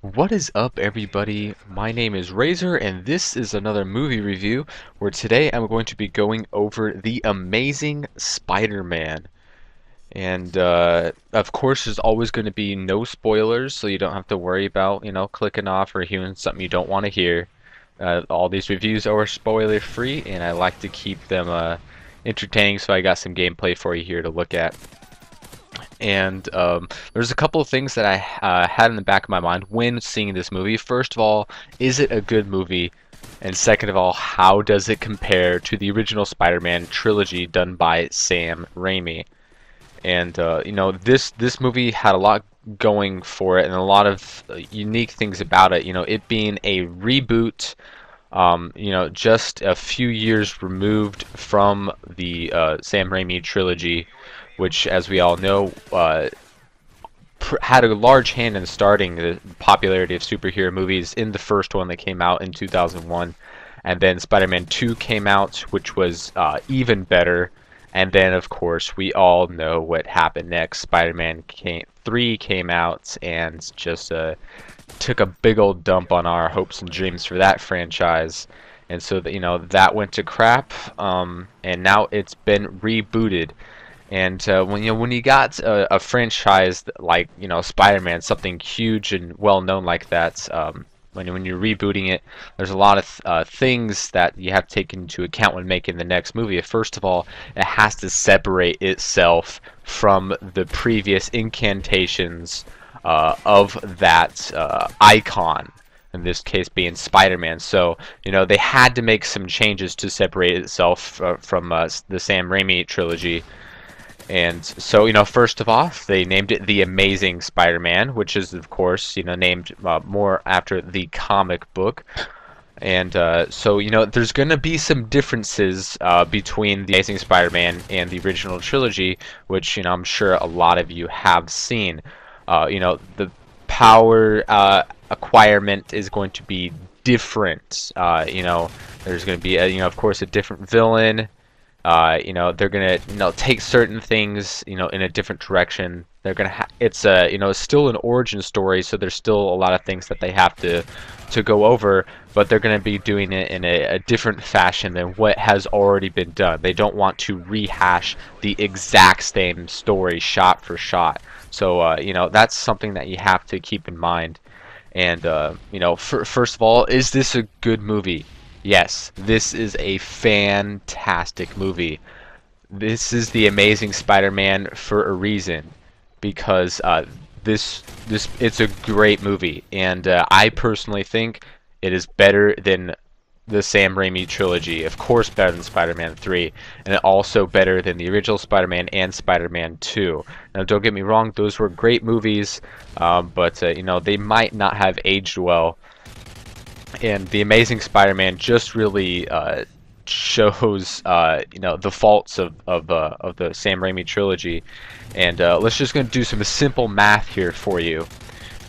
What is up, everybody? My name is Razor, and this is another movie review where today I'm going to be going over The Amazing Spider-Man. And of course, there's always going to be no spoilers, so you don't have to worry about, clicking off or hearing something you don't want to hear. All these reviews are spoiler free, and I like to keep them entertaining, so I got some gameplay for you here to look at. And there's a couple of things that I had in the back of my mind when seeing this movie. First of all, is it a good movie? And second of all, how does it compare to the original Spider-Man trilogy done by Sam Raimi? And this movie had a lot going for it and a lot of unique things about it. It being a reboot. Just a few years removed from the Sam Raimi trilogy, which, as we all know, had a large hand in starting the popularity of superhero movies in the first one that came out in 2001. And then Spider-Man 2 came out, which was even better. And then, of course, we all know what happened next. Spider-Man 3 came out and just took a big old dump on our hopes and dreams for that franchise. And so, that went to crap, and now it's been rebooted. And when you got a franchise like Spider-Man, something huge and well known like that, when you're rebooting it, there's a lot of things that you have to take into account when making the next movie. First of all, it has to separate itself from the previous incantations of that icon. In this case, being Spider-Man. So they had to make some changes to separate itself from the Sam Raimi trilogy. And so, first of all, they named it The Amazing Spider-Man, which is, of course, named more after the comic book. And so, there's going to be some differences between The Amazing Spider-Man and the original trilogy, which, I'm sure a lot of you have seen. The power acquirement is going to be different. There's going to be, of course, a different villain. They're gonna take certain things in a different direction. They're gonna it's it's still an origin story, so there's still a lot of things that they have to go over, but they're gonna be doing it in a different fashion than what has already been done. They don't want to rehash the exact same story shot for shot. So that's something that you have to keep in mind. And first of all, is this a good movie? Yes, this is a fantastic movie. This is The Amazing Spider-Man for a reason, because it's a great movie, and I personally think it is better than the Sam Raimi trilogy. Of course, better than Spider-Man 3, and also better than the original Spider-Man and Spider-Man 2. Now, don't get me wrong; those were great movies, but they might not have aged well. And The Amazing Spider-Man just really shows the faults of the Sam Raimi trilogy. And let's just gonna do some simple math here for you.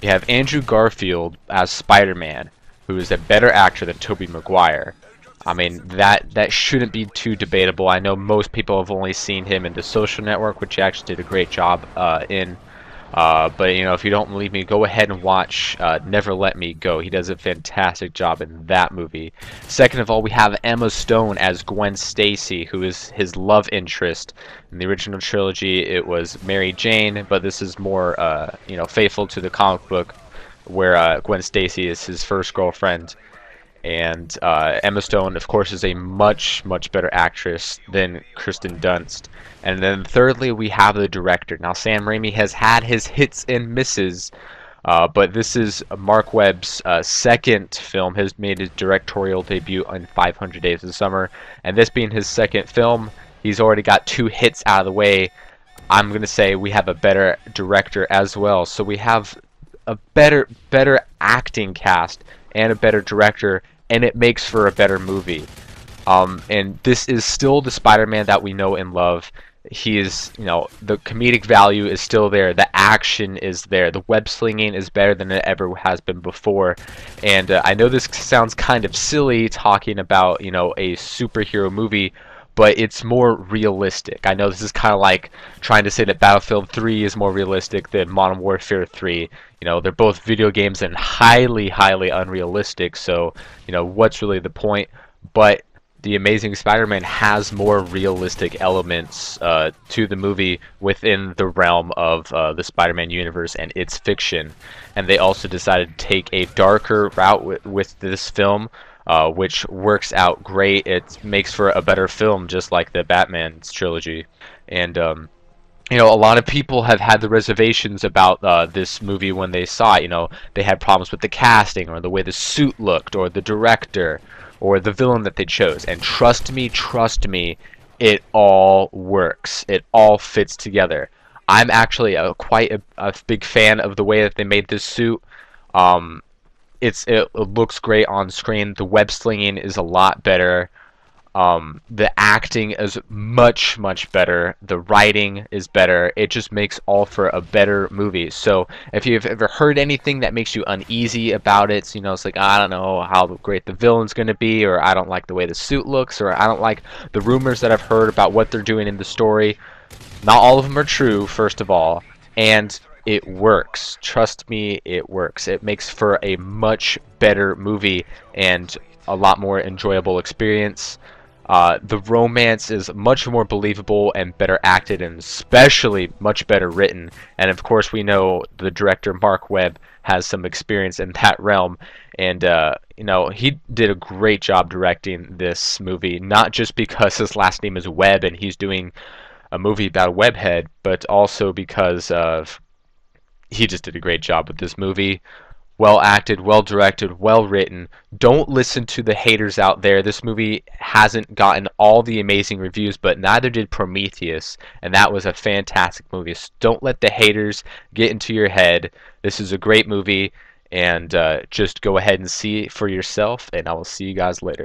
You have Andrew Garfield as Spider-Man, who is a better actor than Tobey Maguire. I mean, that shouldn't be too debatable. I know most people have only seen him in The Social Network, which he actually did a great job in. But if you don't believe me, go ahead and watch Never Let Me Go. He does a fantastic job in that movie. Second of all, we have Emma Stone as Gwen Stacy, who is his love interest. In the original trilogy, it was Mary Jane, but this is more faithful to the comic book, where Gwen Stacy is his first girlfriend. And Emma Stone, of course, is a much, much better actress than Kristen Dunst. And then thirdly, we have the director. Now, Sam Raimi has had his hits and misses, but this is Mark Webb's second film. Has made his directorial debut on 500 Days of Summer. And this being his second film, he's already got 2 hits out of the way. I'm going to say we have a better director as well. So we have a better acting cast and a better director, and it makes for a better movie. And this is still the Spider-Man that we know and love. He is, the comedic value is still there. The action is there. The web slinging is better than it ever has been before. And I know this sounds kind of silly talking about, a superhero movie, but it's more realistic. I know this is kind of like trying to say that Battlefield 3 is more realistic than Modern Warfare 3. You know, they're both video games and highly, highly unrealistic, so, you know, what's really the point? But the Amazing Spider-Man has more realistic elements to the movie within the realm of the Spider-Man universe and its fiction. And they also decided to take a darker route with this film, which works out great. It makes for a better film, just like the Batman's trilogy. And you know, a lot of people have had the reservations about this movie when they saw it. You know, they had problems with the casting or the way the suit looked or the director or the villain that they chose. And trust me, it all works. It all fits together. I'm actually quite a big fan of the way that they made this suit. Um, it looks great on screen. The web slinging is a lot better. The acting is much, much better. The writing is better. It just makes all for a better movie. So if you've ever heard anything that makes you uneasy about it, you know, it's like, I don't know how great the villain's going to be, or I don't like the way the suit looks, or I don't like the rumors that I've heard about what they're doing in the story. Not all of them are true, first of all, and it works. Trust me, it works. It makes for a much better movie and a lot more enjoyable experience. The romance is much more believable and better acted, and especially much better written. And of course, we know the director Mark Webb has some experience in that realm, and you know, he did a great job directing this movie. Not just because his last name is Webb and he's doing a movie about a webhead, but also because of he just did a great job with this movie. Well acted, well directed, well written. Don't listen to the haters out there. This movie hasn't gotten all the amazing reviews, but neither did Prometheus, and that was a fantastic movie. So don't let the haters get into your head. This is a great movie, and just go ahead and see it for yourself, and I will see you guys later.